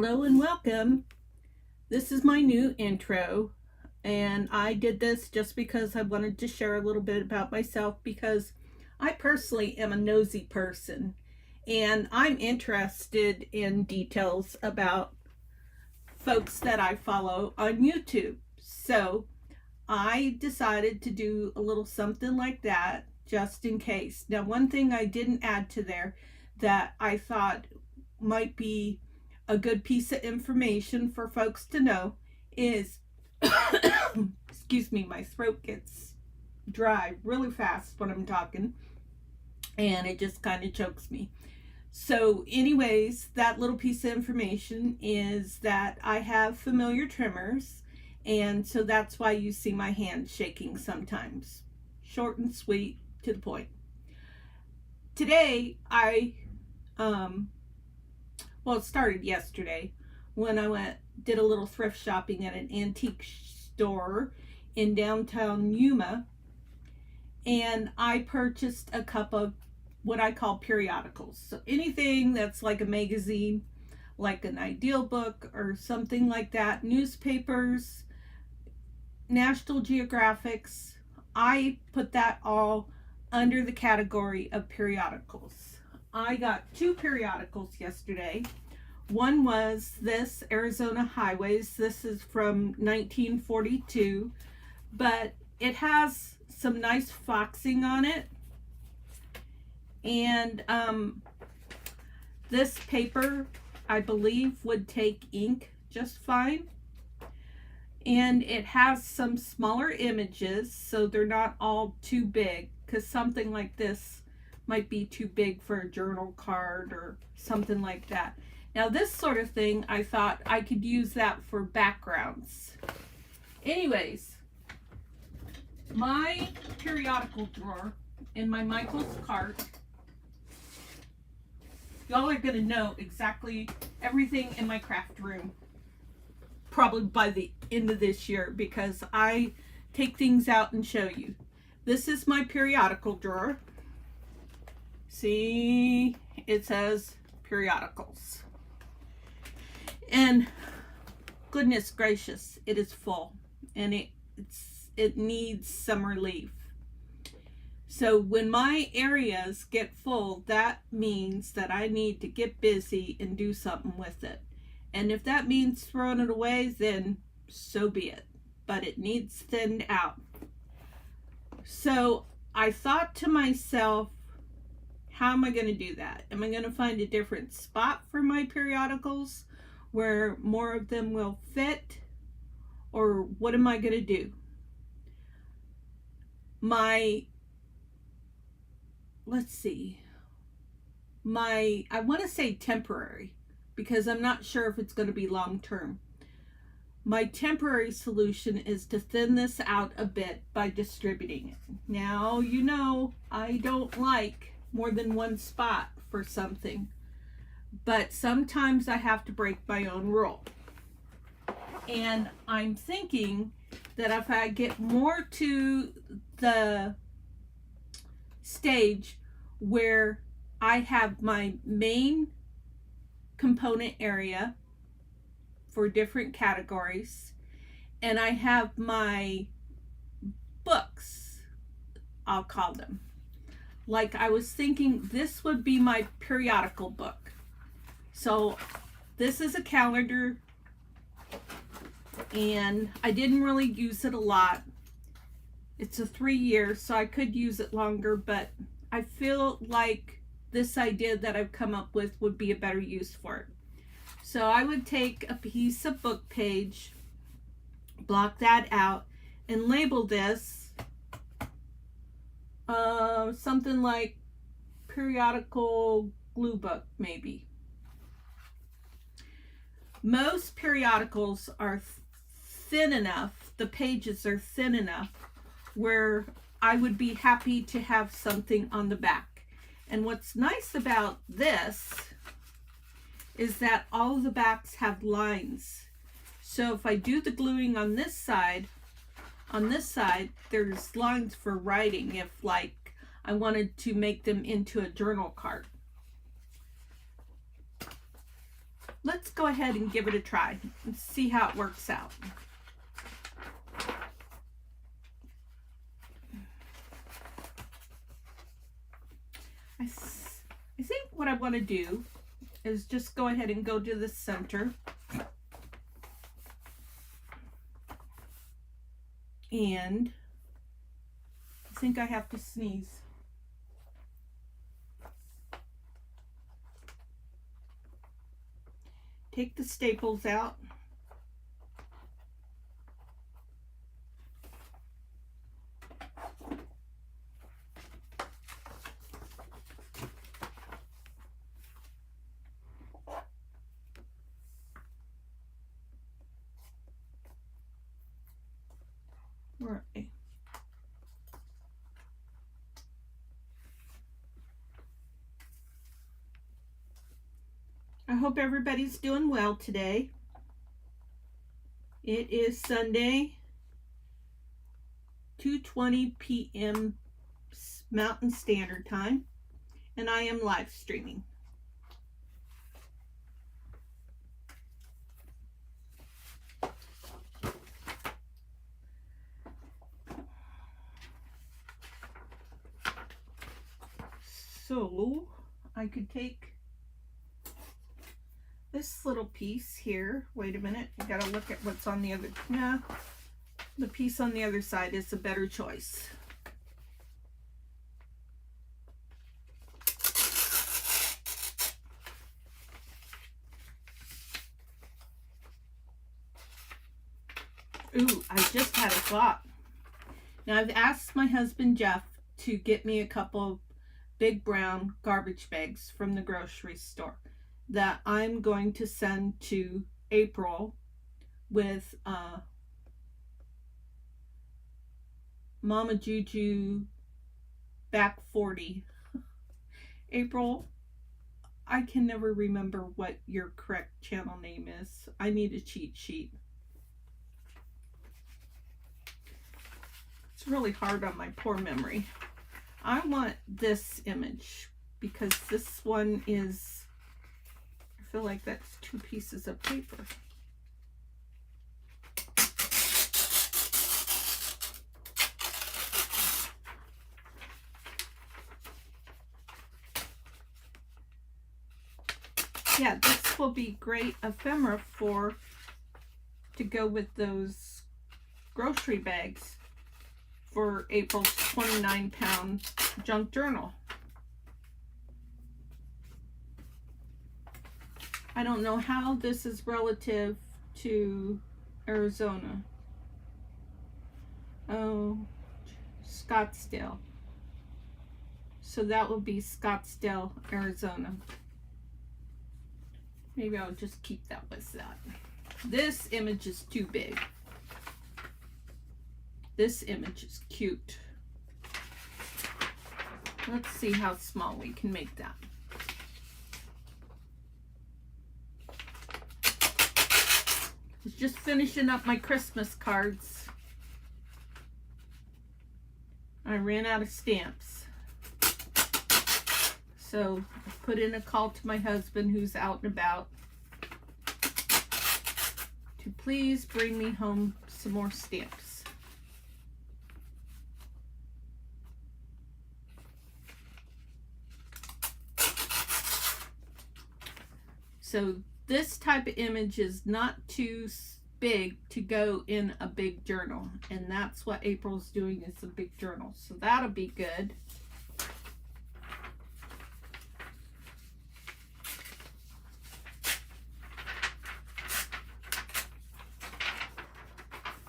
Hello and welcome. This is my new intro, and I did this just because I wanted to share a little bit about myself because I personally am a nosy person and I'm interested in details about folks that I follow on YouTube. So I decided to do a little something like that just in case. Now, one thing I didn't add to there that I thought might be a good piece of information for folks to know is excuse me, my throat gets dry really fast when I'm talking and it just kind of chokes me. So anyways, that little piece of information is that I have familiar tremors, and so that's why you see my hand shaking sometimes. Short and sweet, to the point. Today it started yesterday when I did a little thrift shopping at an antique store in downtown Yuma, and I purchased a cup of what I call periodicals. So anything that's like a magazine, like an Ideal book or something like that, newspapers, National Geographics, I put that all under the category of periodicals. I got 2 periodicals yesterday. One was this Arizona Highways. This is from 1942, but it has some nice foxing on it. And this paper, I believe, would take ink just fine. And it has some smaller images, so they're not all too big, because something like this might be too big for a journal card or something like that. Now this sort of thing, I thought I could use that for backgrounds. Anyways, my periodical drawer in my Michael's cart, y'all are going to know exactly everything in my craft room probably by the end of this year because I take things out and show you. This is my periodical drawer. See, it says periodicals. And goodness gracious, it is full and it needs some relief. So when my areas get full, that means that I need to get busy and do something with it. And if that means throwing it away, then so be it. But it needs thinned out. So I thought to myself, how am I going to do that? Am I going to find a different spot for my periodicals where more of them will fit? Or what am I going to do? I want to say temporary, because I'm not sure if it's going to be long term. My temporary solution is to thin this out a bit by distributing it. Now, you know, I don't like more than one spot for something, but sometimes I have to break my own rule. And I'm thinking that if I get more to the stage where I have my main component area for different categories, and I have my books, I'll call them. Like I was thinking this would be my periodical book. So this is a calendar, and I didn't really use it a lot. It's a 3-year, so I could use it longer, but I feel like this idea that I've come up with would be a better use for it. So I would take a piece of book page, block that out, and label this something like periodical glue book, maybe. Most periodicals are thin enough, the pages are thin enough where I would be happy to have something on the back. And what's nice about this is that all of the backs have lines. So if I do the gluing on this side, there's lines for writing if like I wanted to make them into a journal card. let's go ahead and give it a try and see how it works out. I think what I want to do is just go ahead and go to the center. And I think I have to sneeze. Take the staples out. Where are they? I hope everybody's doing well today. It is Sunday, 2:20 p.m. Mountain Standard Time, and I am live streaming. So I could take this little piece here. Wait a minute, I gotta look at what's on the other. No, the piece on the other side is a better choice. Ooh, I just had a thought. Now I've asked my husband Jeff to get me a couple of big brown garbage bags from the grocery store that I'm going to send to April with Mama Juju back 40. April, I can never remember what your correct channel name is. I need a cheat sheet. It's really hard on my poor memory. I want this image because this one is, I feel like that's 2 pieces of paper. Yeah, this will be great ephemera to go with those grocery bags for April's 29-pound junk journal. I don't know how this is relative to Arizona. Oh, Scottsdale. So that would be Scottsdale, Arizona. Maybe I'll just keep that with that. This image is too big. This image is cute. Let's see how small we can make that. I was just finishing up my Christmas cards. I ran out of stamps. So I put in a call to my husband who's out and about to please bring me home some more stamps. So this type of image is not too big to go in a big journal. And that's what April's doing, is a big journal. So that'll be good.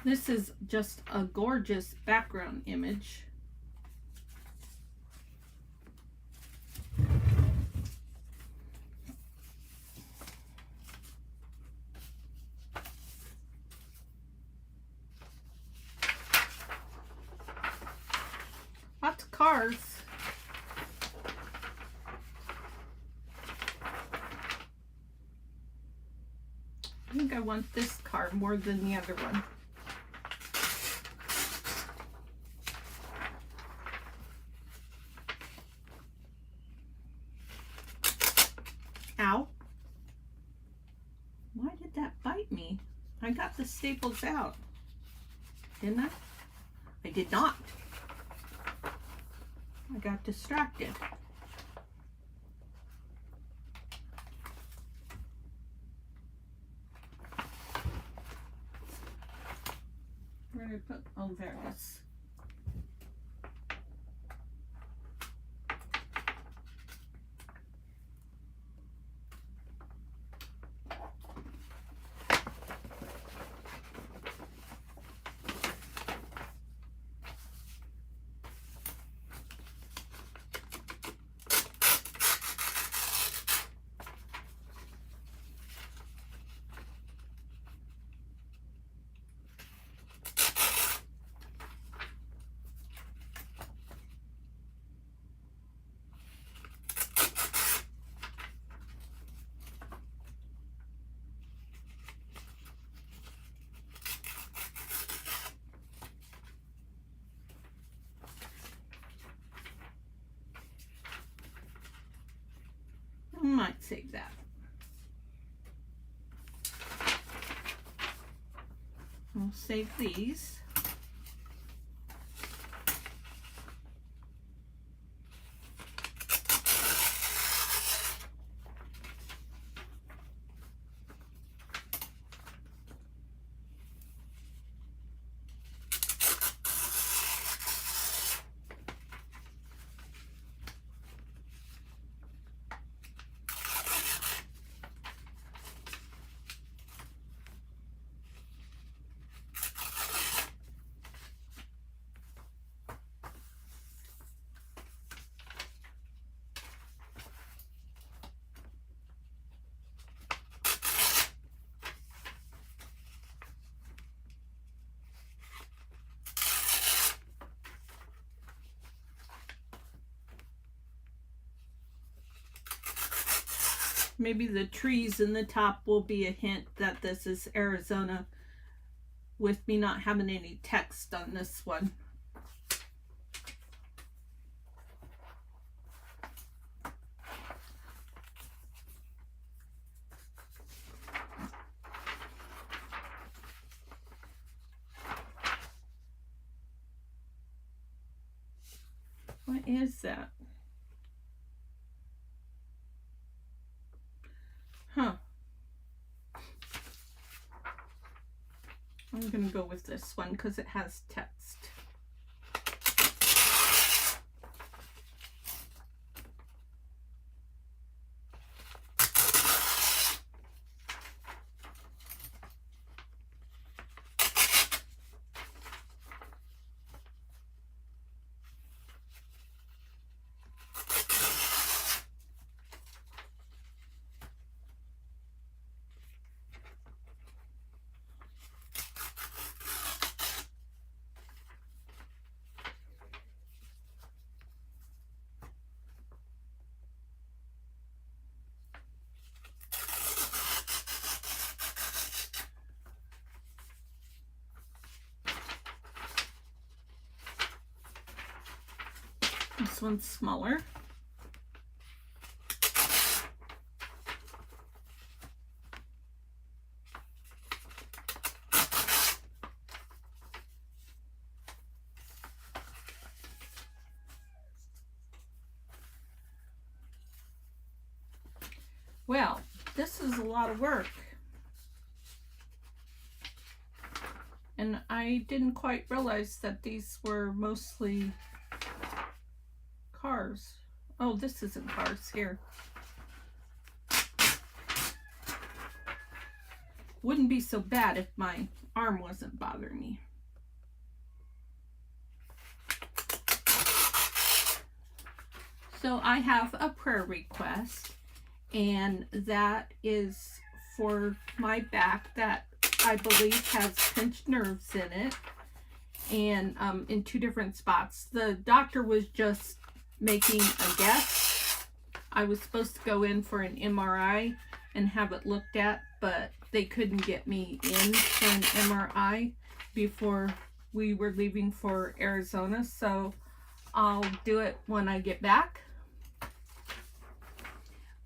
This is just a gorgeous background image. Lots of cars. I think I want this car more than the other one. Ow. that bite me? I got the staples out, didn't I? I did not. I got distracted. Where did I put? Oh, there it is. I might save that. I'll save these. Maybe the trees in the top will be a hint that this is Arizona, with me not having any text on this one. What is that? Huh. I'm gonna go with this one because it has text. This one's smaller. Well, this is a lot of work. And I didn't quite realize that these were mostly cars. Oh, this isn't cars here. Wouldn't be so bad if my arm wasn't bothering me. So I have a prayer request, and that is for my back that I believe has pinched nerves in it, and in 2 different spots. The doctor was just making a guess. I was supposed to go in for an MRI and have it looked at, but they couldn't get me in for an MRI before we were leaving for Arizona, so I'll do it when I get back.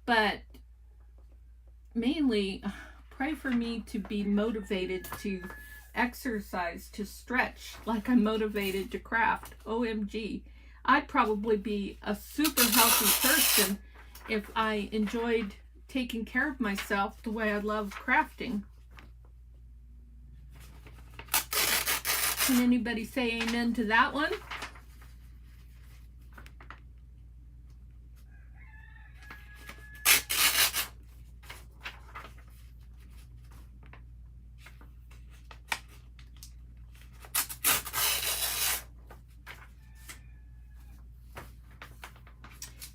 But mainly, Pray for me to be motivated to exercise, to stretch like I'm motivated to craft. OMG. I'd probably be a super healthy person if I enjoyed taking care of myself the way I love crafting. Can anybody say amen to that one?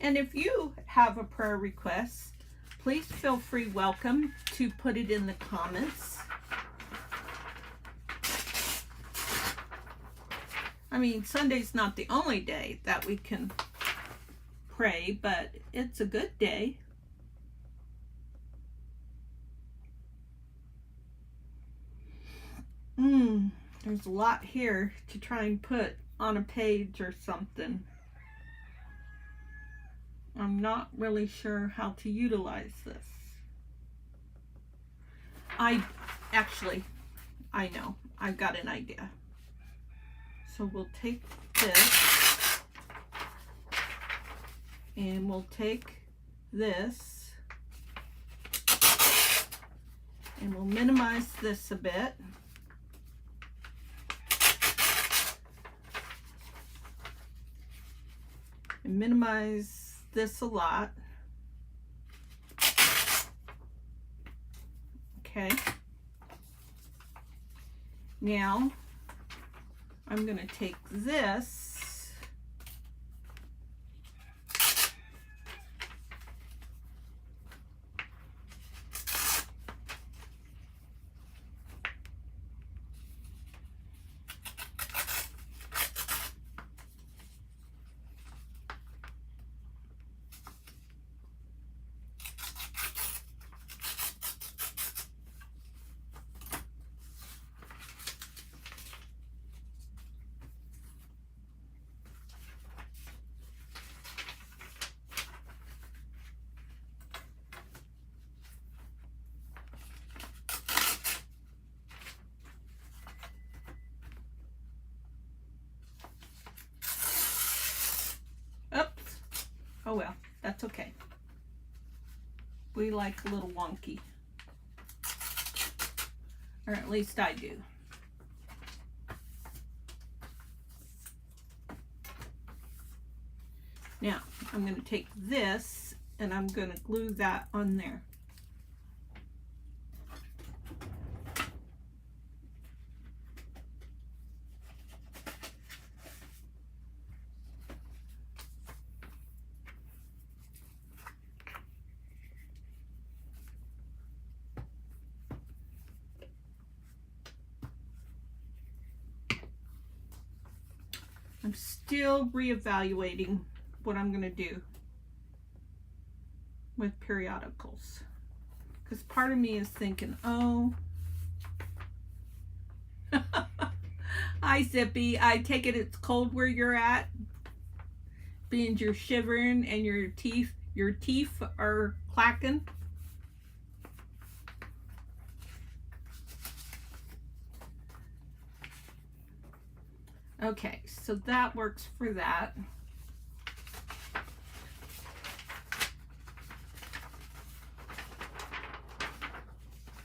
And if you have a prayer request, please feel free, welcome, to put it in the comments. I mean, Sunday's not the only day that we can pray, but it's a good day. There's a lot here to try and put on a page or something. I'm not really sure how to utilize this. I know. I've got an idea. So we'll take this and we'll take this and we'll minimize this a bit. And minimize this a lot. Okay. Now I'm going to take this oh well, that's okay. We like a little wonky. Or at least I do. Now, I'm going to take this and I'm going to glue that on there. I'm still reevaluating what I'm going to do with periodicals, because part of me is thinking, oh, hi Zippy, I take it it's cold where you're at, being you're shivering and your teeth are clacking. Okay, so that works for that.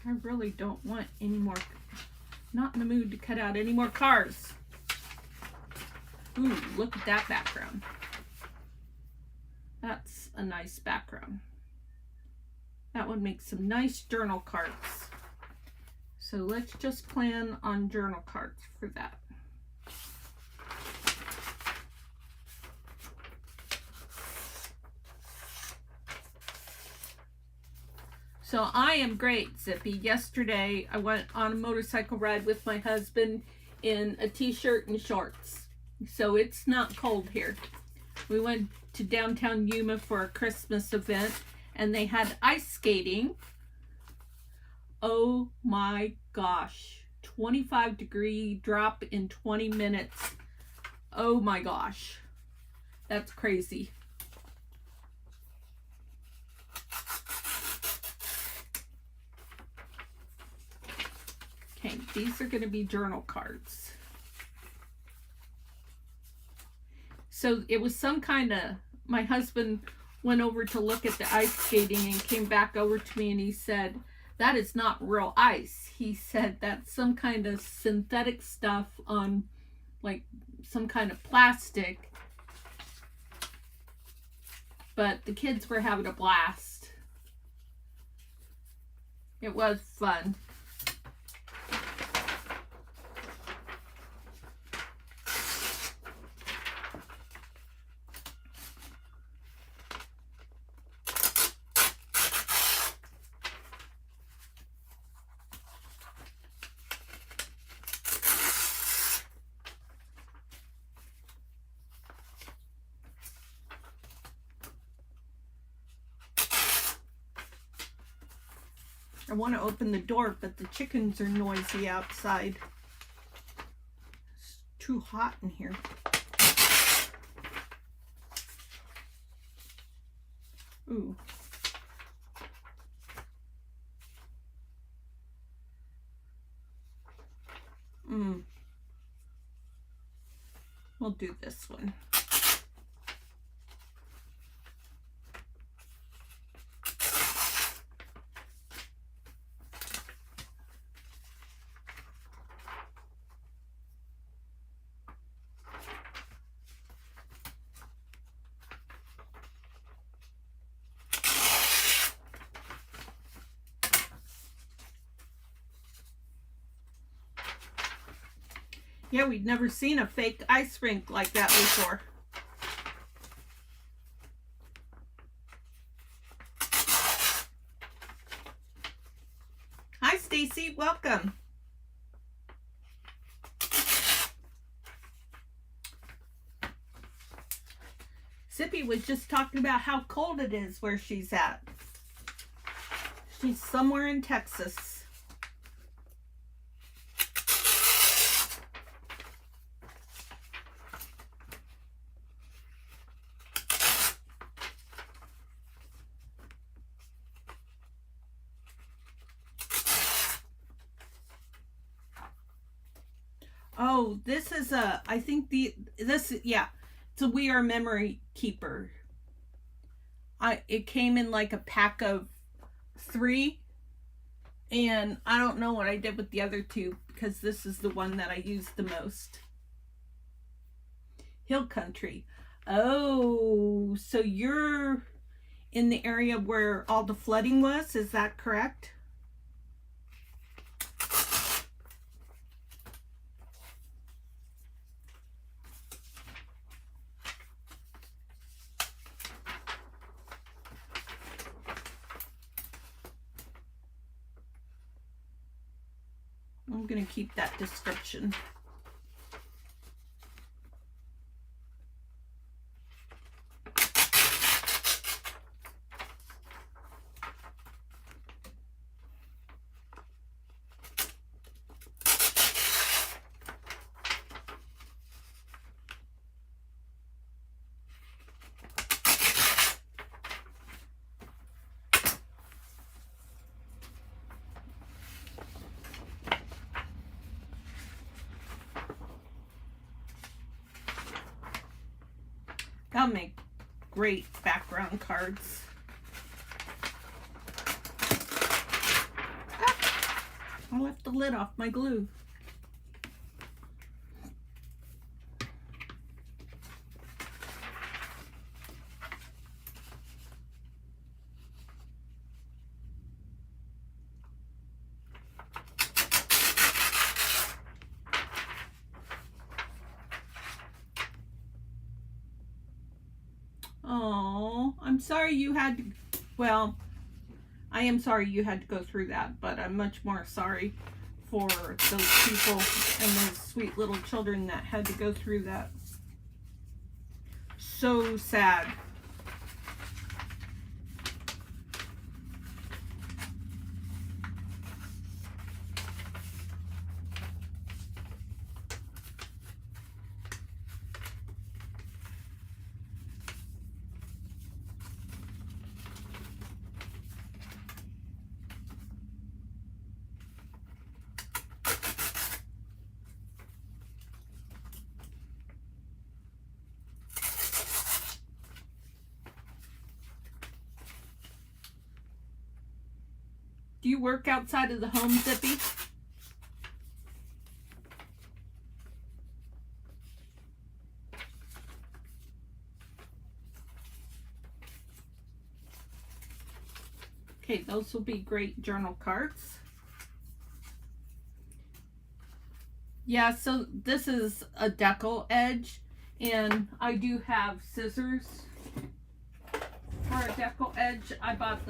I really don't want any more, not in the mood to cut out any more cars. Ooh, look at that background. That's a nice background. That would make some nice journal cards. So let's just plan on journal cards for that. So I am great, Zippy. Yesterday I went on a motorcycle ride with my husband in a t-shirt and shorts. So it's not cold here. We went to downtown Yuma for a Christmas event and they had ice skating. Oh my gosh. 25-degree drop in 20 minutes. Oh my gosh. That's crazy. These are going to be journal cards. So it was some kind of, my husband went over to look at the ice skating and came back over to me and he said, that is not real ice. He said that's some kind of synthetic stuff on like some kind of plastic. But the kids were having a blast. It was fun. I want to open the door, but the chickens are noisy outside. It's too hot in here. Ooh. We'll do this one. Yeah, we'd never seen a fake ice rink like that before. Hi, Stacy. Welcome. Zippy was just talking about how cold it is where she's at. She's somewhere in Texas. Oh, this is a, I think yeah, it's a We Are Memory Keeper. It came in like a pack of 3, and I don't know what I did with the other 2 because this is the one that I use the most. Hill Country. Oh, so you're in the area where all the flooding was, is that correct? I'm going to keep that description. That'll make great background cards. Ah, I left the lid off my glue. Oh, I'm sorry you had to, well, I am sorry you had to go through that, but I'm much more sorry for those people and those sweet little children that had to go through that. So sad. Do you work outside of the home, Zippy? Okay, those will be great journal cards. Yeah, so this is a decal edge, and I do have scissors for a decal edge. I bought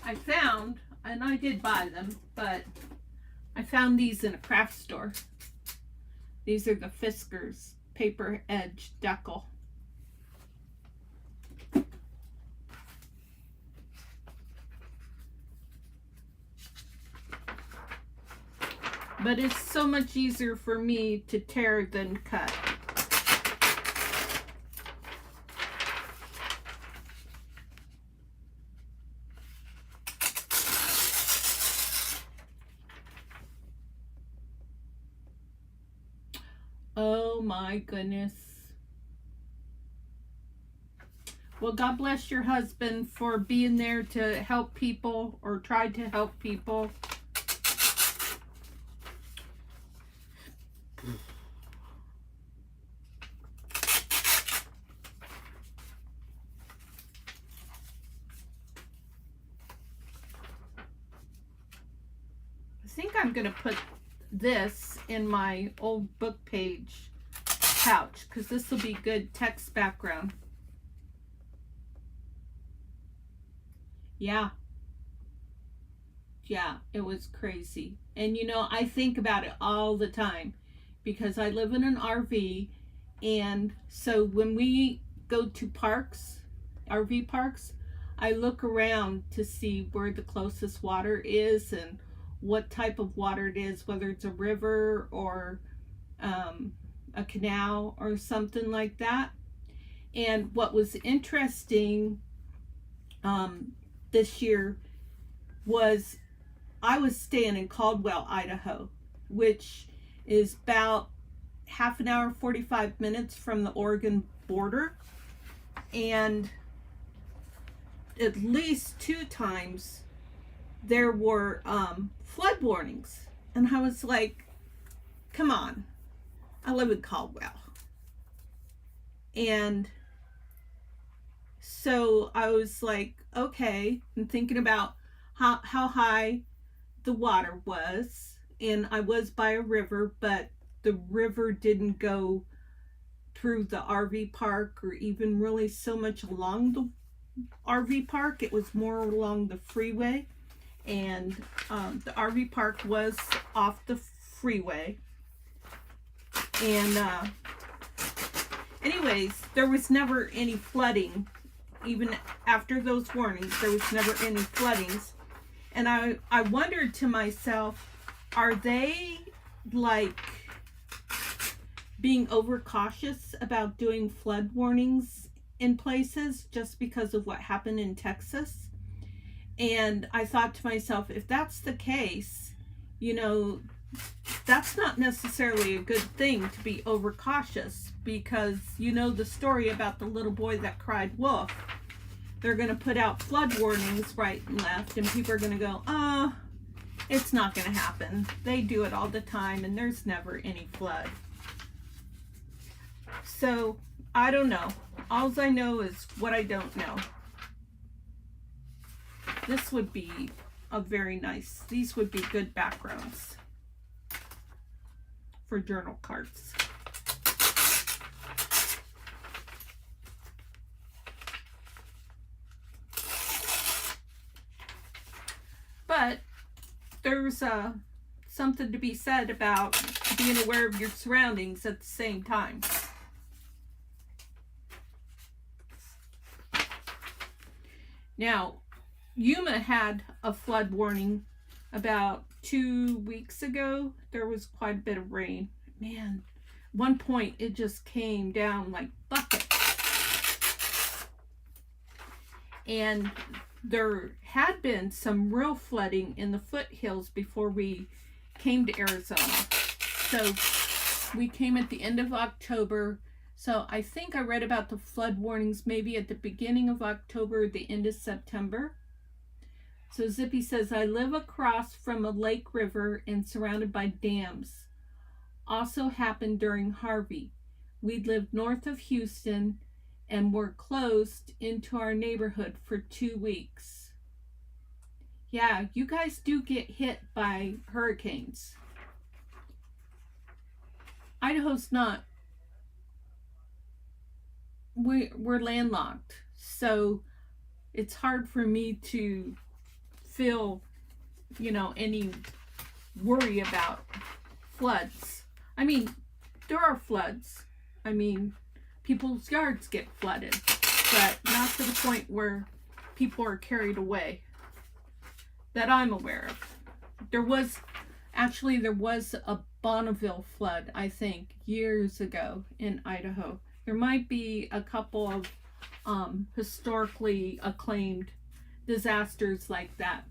I found, and I did buy them, but I found these in a craft store. These are the Fiskars paper edge decal. But it's so much easier for me to tear than cut. Oh my goodness. Well, God bless your husband for being there to help people, or try to help people. I think I'm going to put this in my old book page pouch, because this will be good text background. Yeah, it was crazy. And you know, I think about it all the time because I live in an RV, and so when we go to parks, RV parks, I look around to see where the closest water is and what type of water it is, whether it's a river or a canal or something like that. And what was interesting this year was I was staying in Caldwell, Idaho, which is about half an hour, 45 minutes from the Oregon border. And at least 2 times there were flood warnings. And I was like, come on, I live in Caldwell. And so I was like, okay, and thinking about how high the water was. And I was by a river, but the river didn't go through the RV park or even really so much along the RV park. It was more along the freeway. And the RV park was off the freeway. And anyways, there was never any flooding. Even after those warnings, there was never any floodings. And I wondered to myself, are they like being overcautious about doing flood warnings in places just because of what happened in Texas? And I thought to myself, if that's the case, you know, that's not necessarily a good thing to be overcautious, because you know the story about the little boy that cried wolf. They're going to put out flood warnings right and left, and people are going to go, it's not going to happen. They do it all the time, and there's never any flood. So, I don't know. All I know is what I don't know. This would be these would be good backgrounds for journal cards. But there's something to be said about being aware of your surroundings at the same time. Now, Yuma had a flood warning about 2 weeks ago. There was quite a bit of rain. Man, at one point it just came down like buckets. And there had been some real flooding in the foothills before we came to Arizona. So we came at the end of October. So I think I read about the flood warnings maybe at the beginning of October or the end of September. So Zippy says, I live across from a lake river and surrounded by dams. Also happened during Harvey. We lived north of Houston and were closed into our neighborhood for 2 weeks. Yeah, you guys do get hit by hurricanes. Idaho's not. We're landlocked, so it's hard for me to feel, any worry about floods. I mean, there are floods. I mean, people's yards get flooded, but not to the point where people are carried away that I'm aware of. There was a Bonneville flood, I think, years ago in Idaho. There might be a couple of historically acclaimed disasters like that.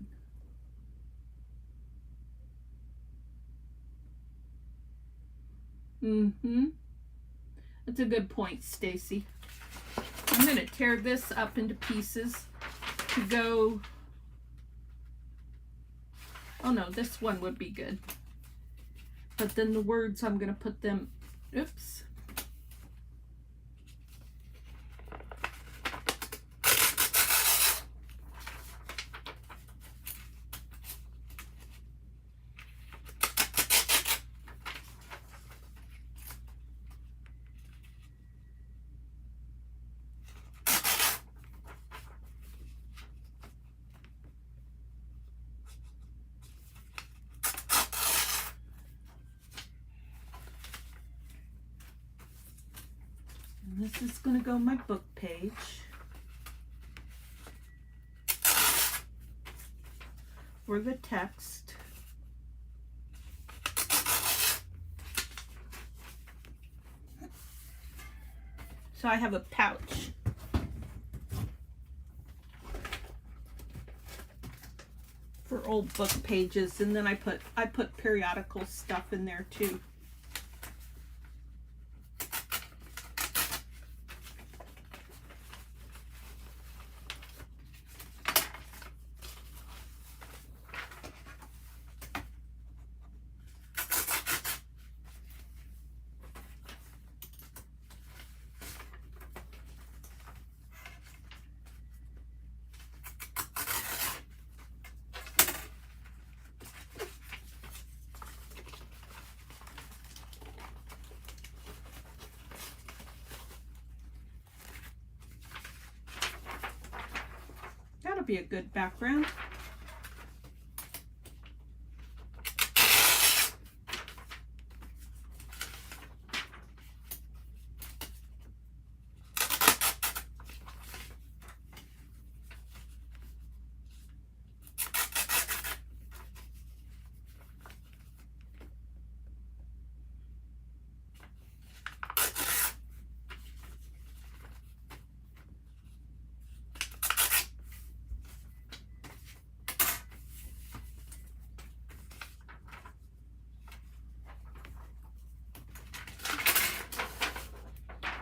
That's a good point, Stacy. I'm going to tear this up into pieces to go. Oh no, this one would be good. But then the words, I'm going to put them, oops. This is going to go my book page. For the text. So I have a pouch. For old book pages, and then I put periodical stuff in there too. That'll be a good background.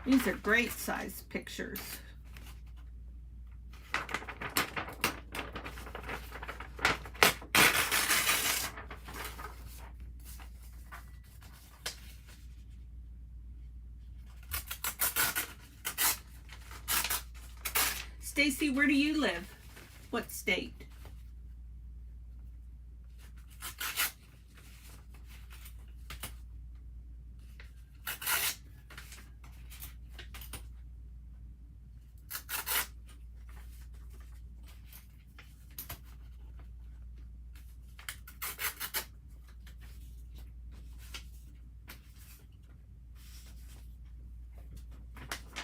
These are great size pictures. Stacy, where do you live? What state?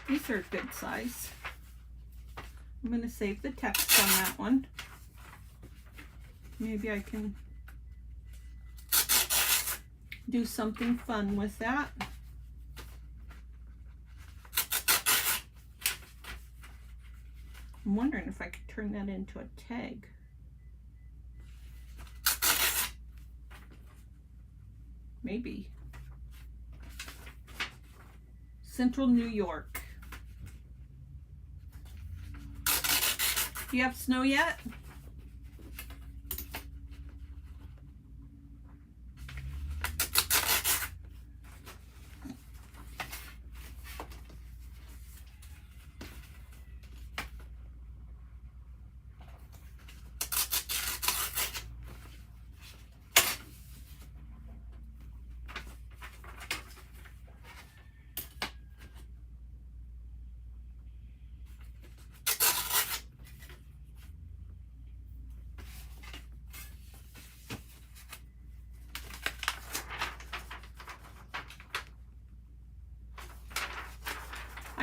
These are good size. I'm going to save the text on that one. Maybe I can do something fun with that. I'm wondering if I could turn that into a tag. Maybe. Central New York. Do you have snow yet?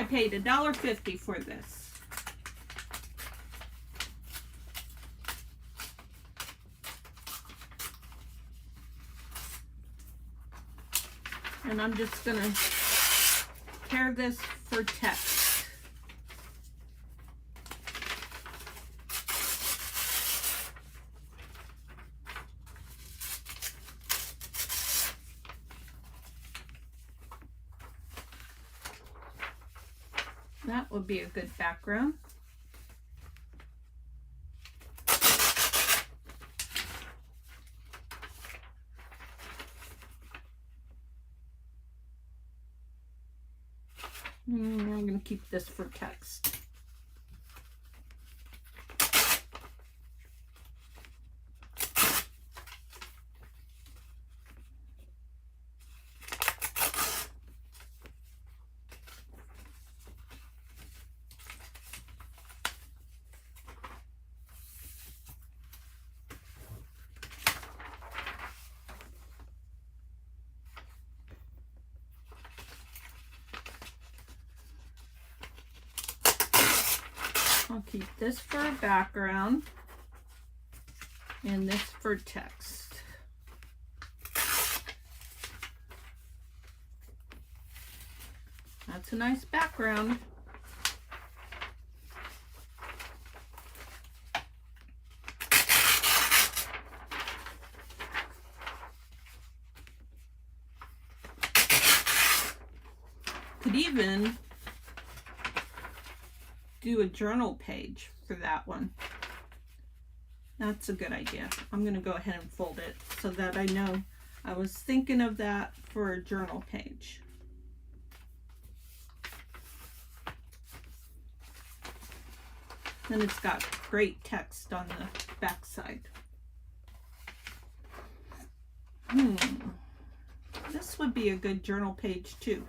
I paid $1.50 for this. And I'm just going to pair this for text. That would be a good background. I'm going to keep this for text. I'll keep this for a background and this for text. That's a nice background. Could even do a journal page for that one. That's a good idea. I'm going to go ahead and fold it so that I know I was thinking of that for a journal page. And it's got great text on the back side. This would be a good journal page too.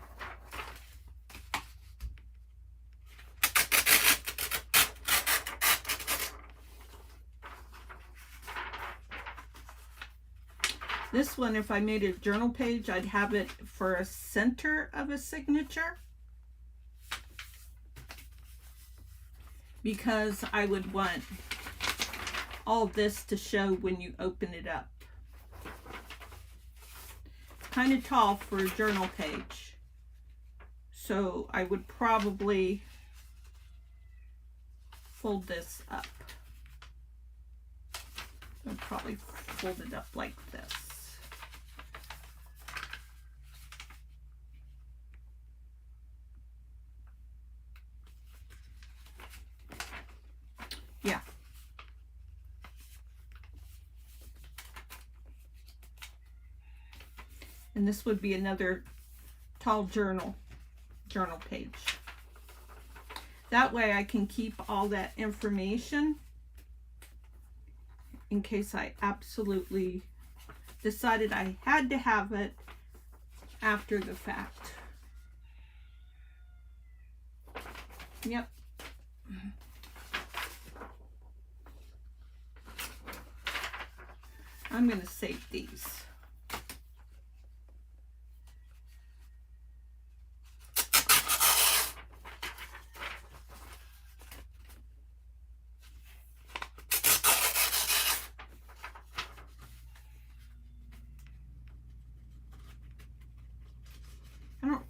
This one, if I made a journal page, I'd have it for a center of a signature, because I would want all this to show when you open it up. It's kind of tall for a journal page, so I would probably fold this up. I'd probably fold it up like this. Yeah. And this would be another tall journal page. That way I can keep all that information in case I absolutely decided I had to have it after the fact. Yep. I'm going to save these. I don't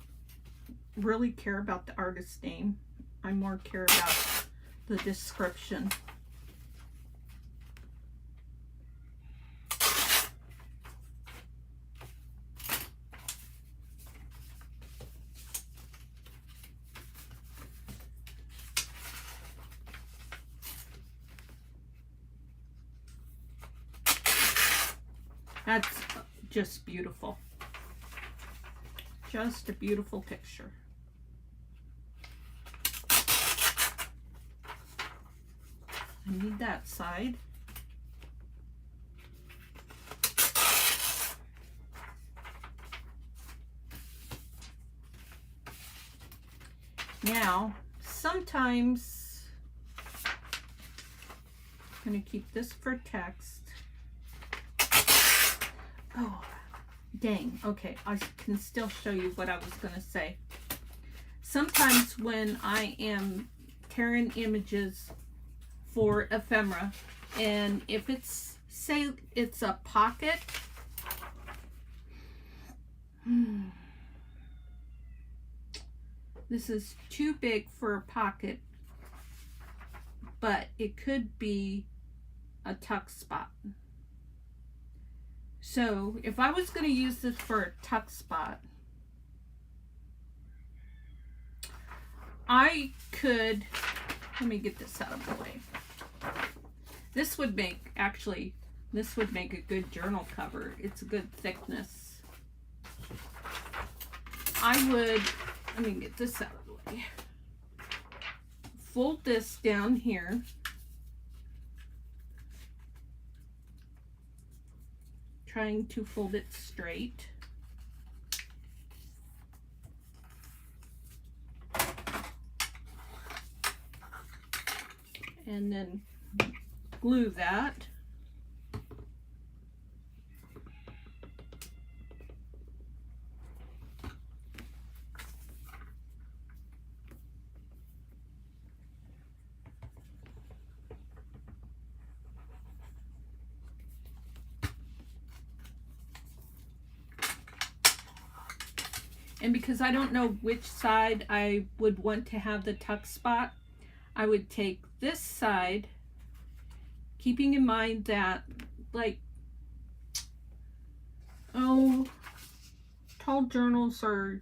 really care about the artist's name. I more care about the description. That's just beautiful. Just a beautiful picture. I need that side. Now, sometimes I'm going to keep this for text. Oh, dang. Okay, I can still show you what I was going to say. sometimes when I am tearing images for ephemera, and if it's, say it's a pocket, this is too big for a pocket, but it could be a tuck spot. So if I was going to use this for a tuck spot, I could, let me get this out of the way. This would make, actually, this would make a good journal cover. It's a good thickness. I would, let me get this out of the way. Fold this down here. Trying to fold it straight. And then glue that. And because I don't know which side I would want to have the tuck spot, I would take this side, keeping in mind that, like, oh, tall journals are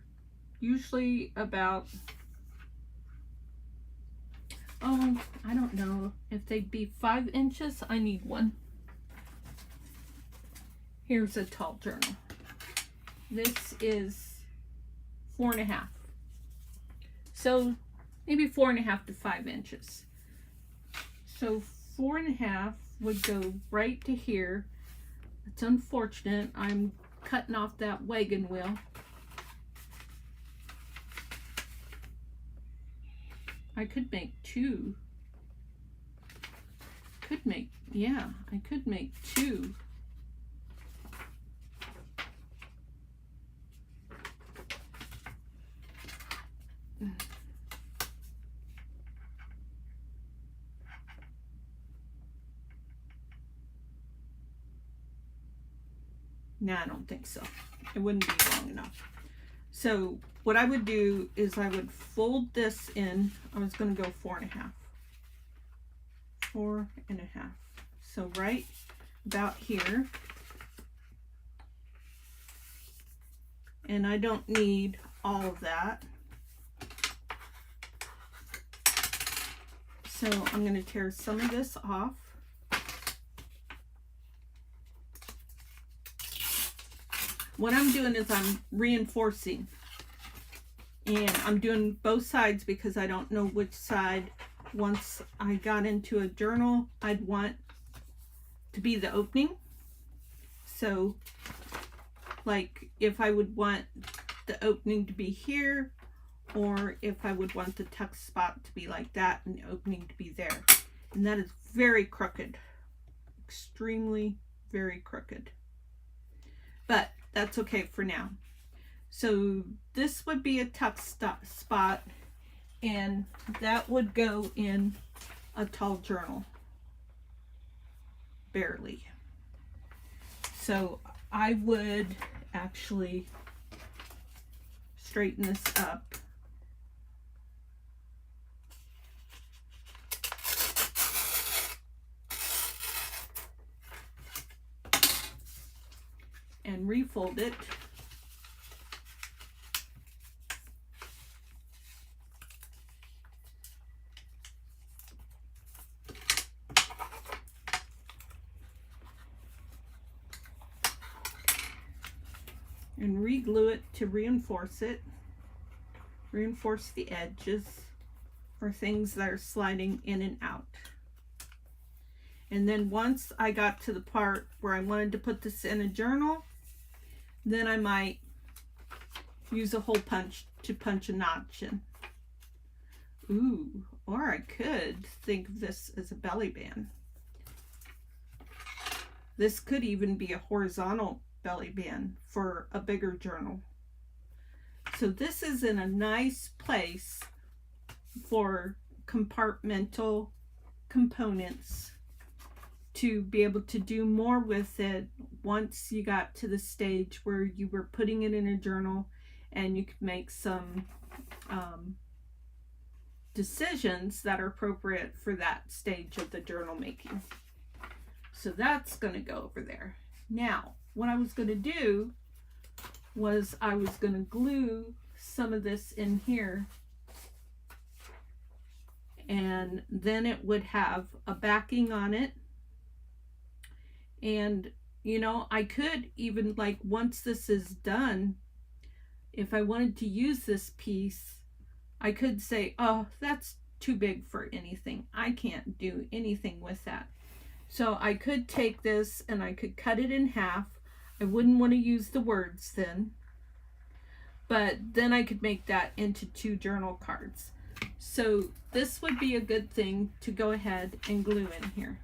usually about, oh, I don't know if they'd be 5 inches. I need one. Here's a tall journal. This is 4.5. So maybe 4.5 to 5 inches. So 4.5 would go right to here. It's unfortunate. I'm cutting off that wagon wheel. I could make 2. Could make, yeah, I could make 2. No, I don't think so. It wouldn't be long enough. So what I would do is I would fold this in. I was going to go 4.5. 4.5. So right about here. And I don't need all of that. So I'm going to tear some of this off. What I'm doing is I'm reinforcing, and I'm doing both sides because I don't know which side, once I got into a journal, I'd want to be the opening. So like if I would want the opening to be here, or if I would want the tuck spot to be like that and the opening to be there. And that is very crooked, extremely very crooked. But that's okay for now. So this would be a tuck spot, and that would go in a tall journal, barely. So I would actually straighten this up. And refold it. And re-glue it to reinforce it. Reinforce the edges for things that are sliding in and out. And then once I got to the part where I wanted to put this in a journal, then I might use a hole punch to punch a notch in. Ooh, or I could think of this as a belly band. This could even be a horizontal belly band for a bigger journal. So this is in a nice place for compartmental components to be able to do more with it once you got to the stage where you were putting it in a journal and you could make some decisions that are appropriate for that stage of the journal making. So that's going to go over there. Now, what I was going to do was I was going to glue some of this in here, and then it would have a backing on it. And you know, I could even, like, once this is done, if I wanted to use this piece, I could say, oh, that's too big for anything. I can't do anything with that. So I could take this and I could cut it in half. I wouldn't want to use the words then, but then I could make that into 2 journal cards. So this would be a good thing to go ahead and glue in here.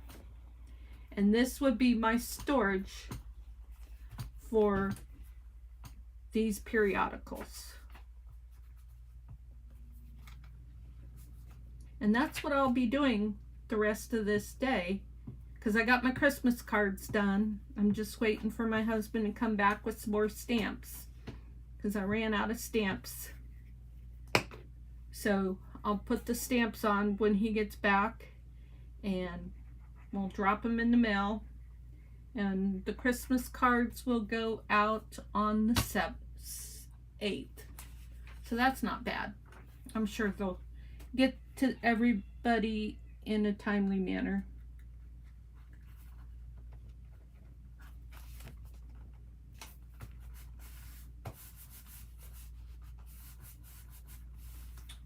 And this would be my storage for these periodicals. And that's what I'll be doing the rest of this day, because I got my Christmas cards done. I'm just waiting for my husband to come back with some more stamps, because I ran out of stamps. So I'll put the stamps on when he gets back, and we'll drop them in the mail. And the Christmas cards will go out on the 8th. So that's not bad. I'm sure they'll get to everybody in a timely manner.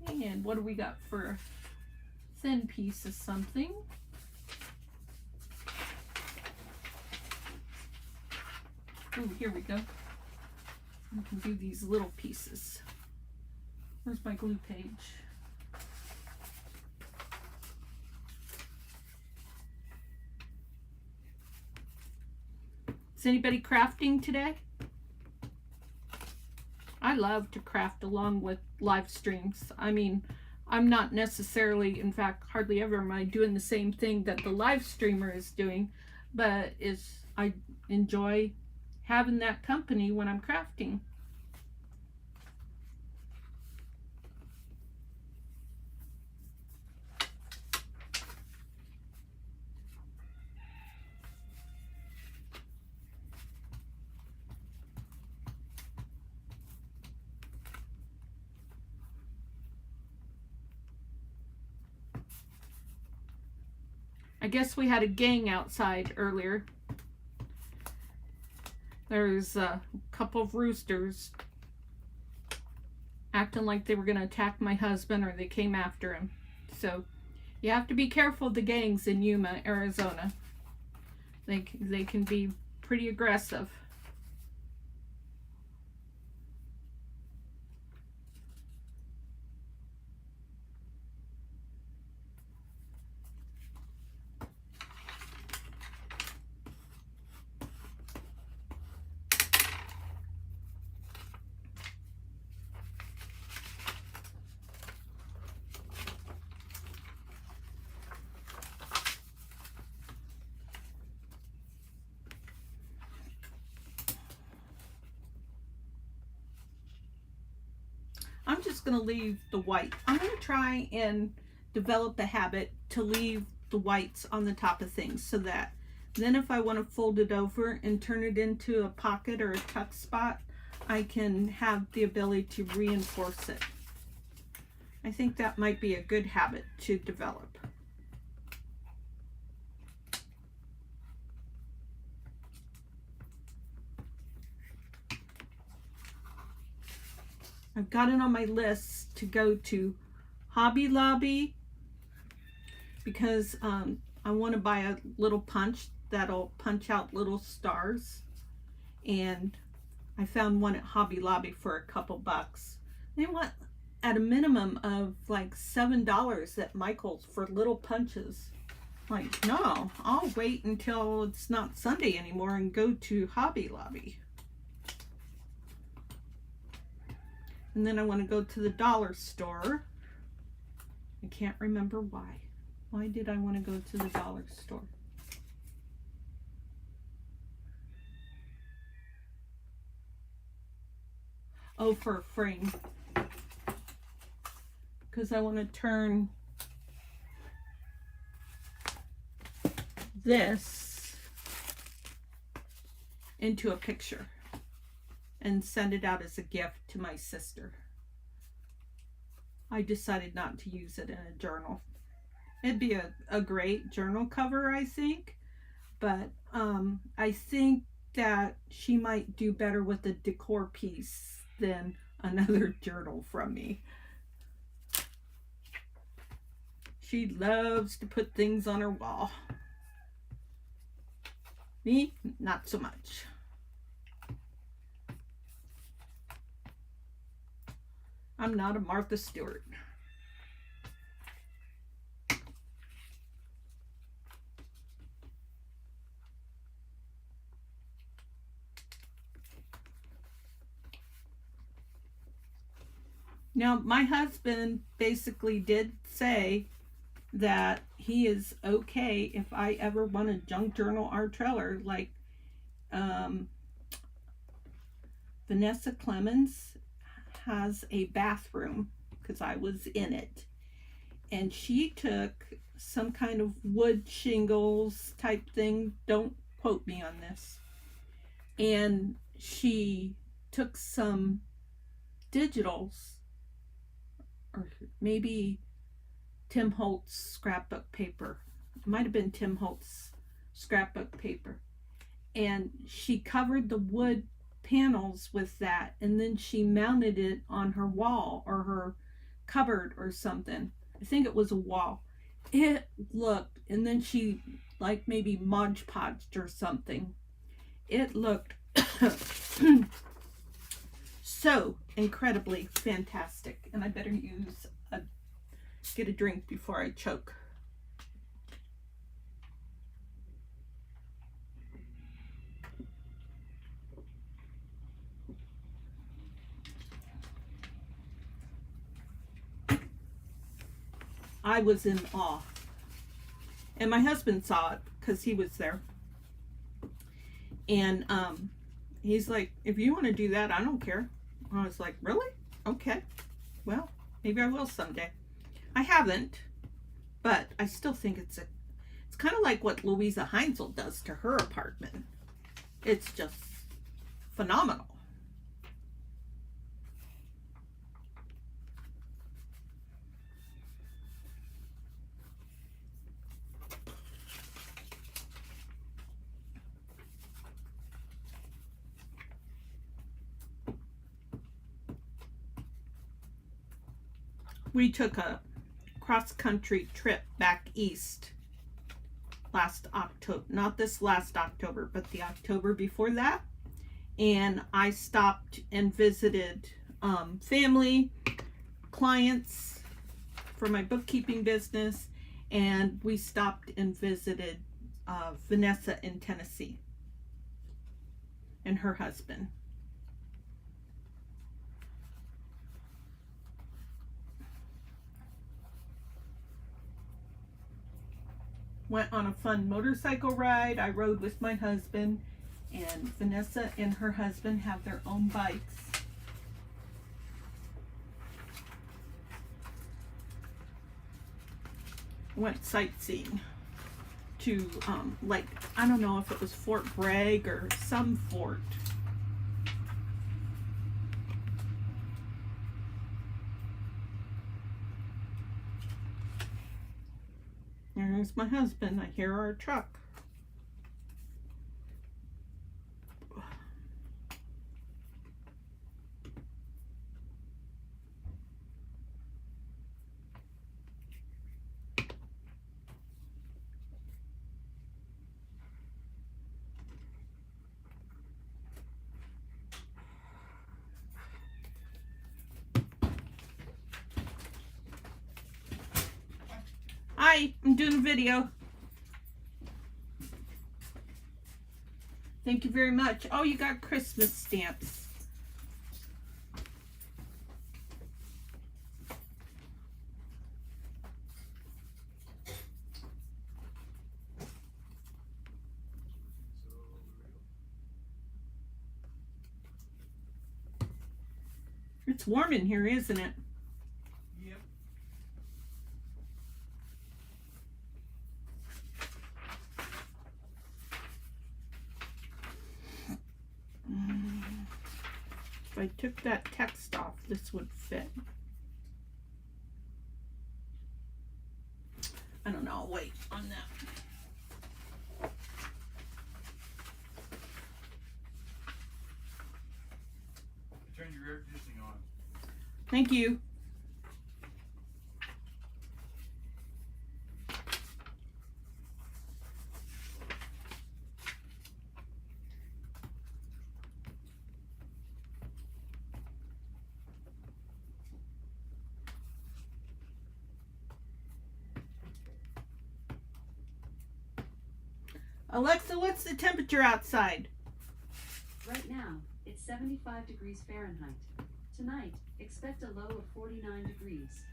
And what do we got for a thin piece of something? Oh, here we go. We can do these little pieces. Where's my glue page? Is anybody crafting today? I love to craft along with live streams. I mean, I'm not necessarily, in fact, hardly ever am I doing the same thing that the live streamer is doing, but I enjoy having that company when I'm crafting. I guess we had a gang outside earlier. There's a couple of roosters acting like they were going to attack my husband, or they came after him. So you have to be careful of the gangs in Yuma, Arizona. They can be pretty aggressive. I'm just going to leave the white. I'm going to try and develop a habit to leave the whites on the top of things, so that then if I want to fold it over and turn it into a pocket or a tuck spot, I can have the ability to reinforce it. I think that might be a good habit to develop. I've got it on my list to go to Hobby Lobby, because I want to buy a little punch that'll punch out little stars, and I found one at Hobby Lobby for a couple bucks. They want at a minimum of like $7 at Michael's for little punches. Like, no, I'll wait until it's not Sunday anymore and go to Hobby Lobby. And then I want to go to the dollar store. I can't remember why. Why did I want to go to the dollar store? Oh, for a frame. Because I want to turn this into a picture and send it out as a gift to my sister. I decided not to use it in a journal. It'd be a great journal cover, I think, but I think that she might do better with a decor piece than another journal from me. She loves to put things on her wall. Me, not so much. I'm not a Martha Stewart. Now, my husband basically did say that he is okay if I ever want a junk journal or trailer, like Vanessa Clemens has a bathroom, because I was in it, and she took some kind of wood shingles type thing, don't quote me on this, and she took some digitals, or maybe Tim Holtz scrapbook paper. It might have been Tim Holtz scrapbook paper. And she covered the wood panels with that, and then she mounted it on her wall or her cupboard or something. I think it was a wall. It looked, and then she like maybe Mod Podged or something. It looked so incredibly fantastic. And I better get a drink before I choke. I was in awe. And my husband saw it because he was there. And he's like, if you want to do that, I don't care. I was like, really? Okay. Well, maybe I will someday. I haven't, but I still think it's kind of like what Louisa Heinzel does to her apartment. It's just phenomenal. We took a cross-country trip back east last October, not this last October, but the October before that, and I stopped and visited family, clients for my bookkeeping business, and we stopped and visited Vanessa in Tennessee and her husband. Went on a fun motorcycle ride. I rode with my husband, and Vanessa and her husband have their own bikes. Went sightseeing to like, I don't know if it was Fort Bragg or some fort. There's my husband. I hear our truck. Hi, I'm doing a video. Thank you very much. Oh, you got Christmas stamps. It's warm in here, isn't it? Yep. If I took that text off, this would fit. I don't know. I'll wait on that. Turn your air conditioning on. Thank you. Alexa, what's the temperature outside? Right now, it's 75 degrees Fahrenheit. Tonight, expect a low of 49 degrees.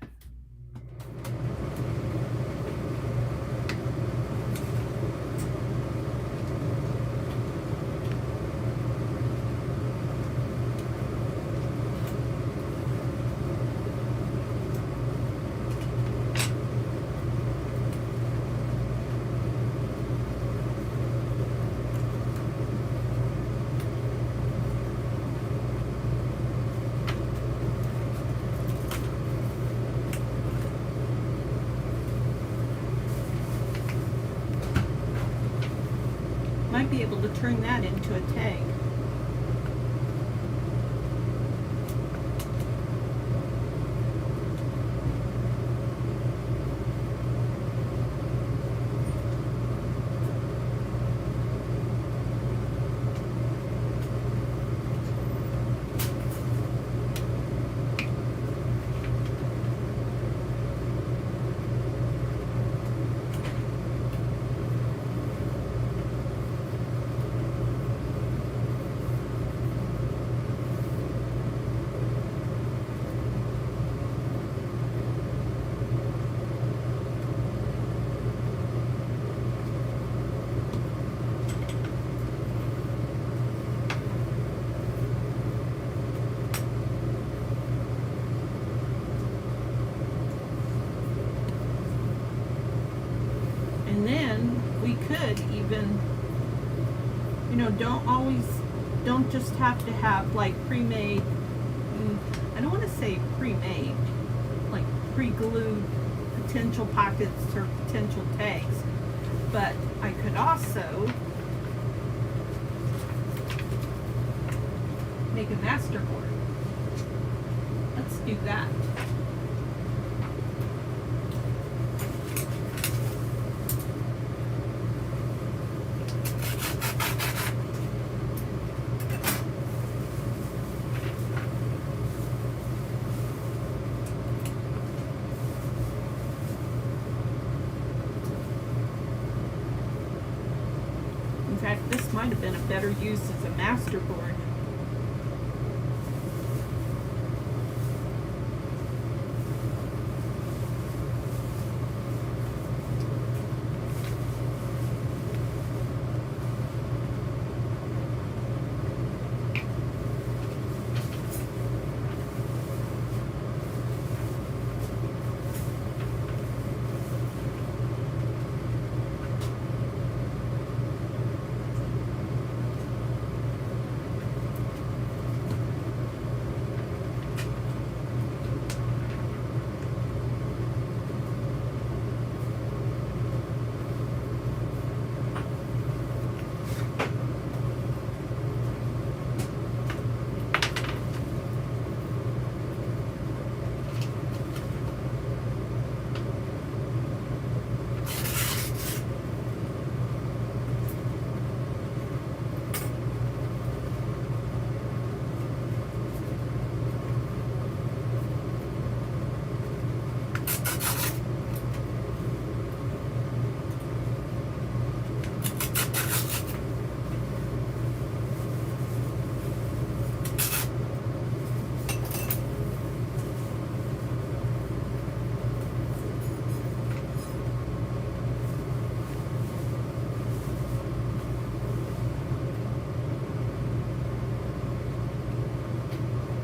Might be able to turn that into a tag. And then we could even, you know, don't just have to have like pre-made, I don't want to say pre-made, like pre-glued potential pockets or potential tags, but I could also make a master board. Let's do that. In fact, this might have been a better use as a master board.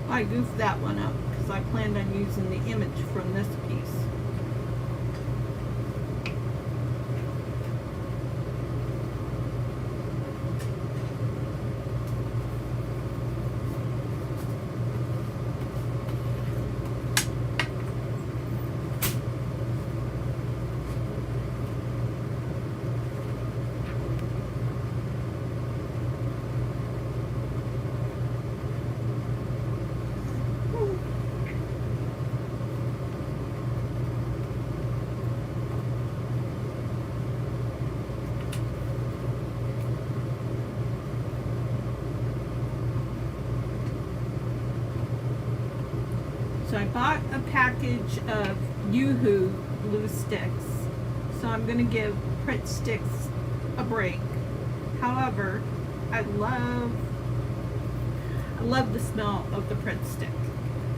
I goofed that one up because I planned on using the image from this piece. So I bought a package of Yoo-Hoo glue sticks, so I'm going to give Pritt sticks a break. However, I love the smell of the Pritt stick.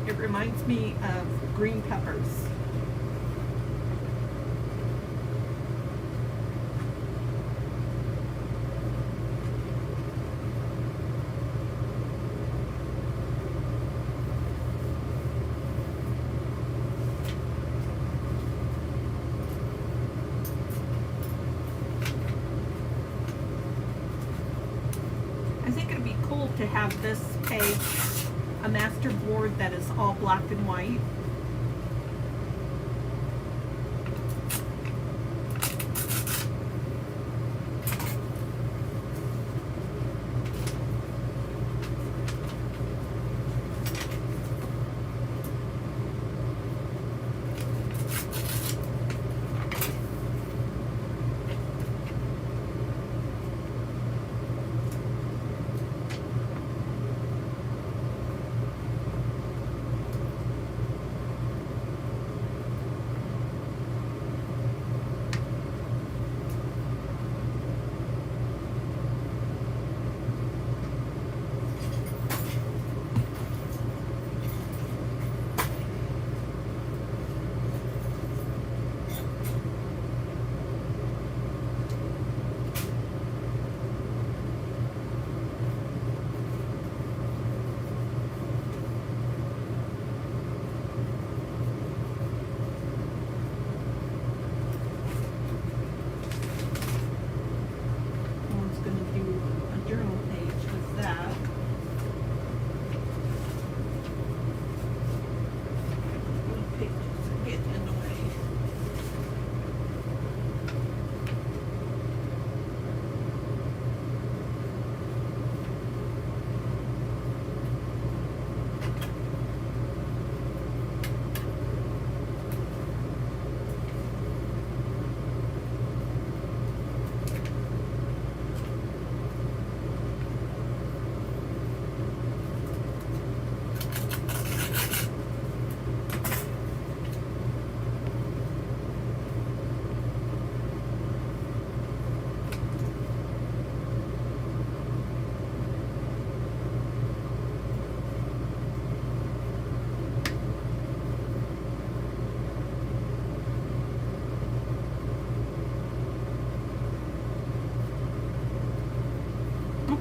It reminds me of green peppers. I think it'd be cool to have this page a master board that is all black and white.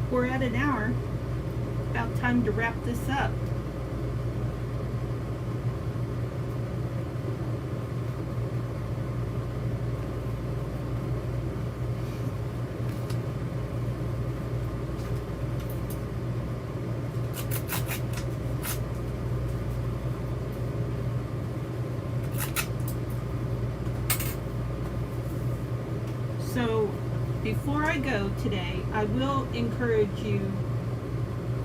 We're at an hour. About time to wrap this up. So before I go today, I will encourage you,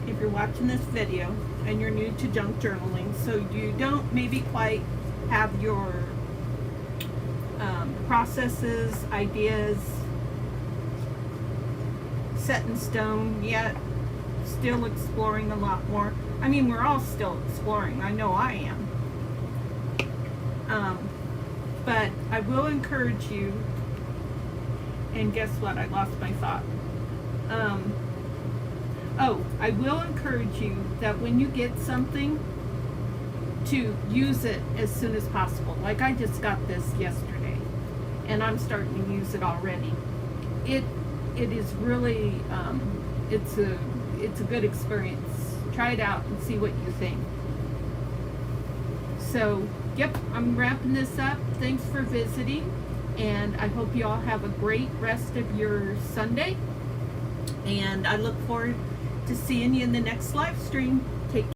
if you're watching this video and you're new to junk journaling, so you don't maybe quite have your processes, ideas set in stone yet, still exploring a lot more. I mean, we're all still exploring. I know I am. But I will encourage you. And guess what? I lost my thought. I will encourage you that when you get something, to use it as soon as possible. Like I just got this yesterday, and I'm starting to use it already. It is really it's a good experience Try it out and see what you think. So, yep, I'm wrapping this up. Thanks for visiting, and I hope you all have a great rest of your Sunday. And I look forward to seeing you in the next live stream.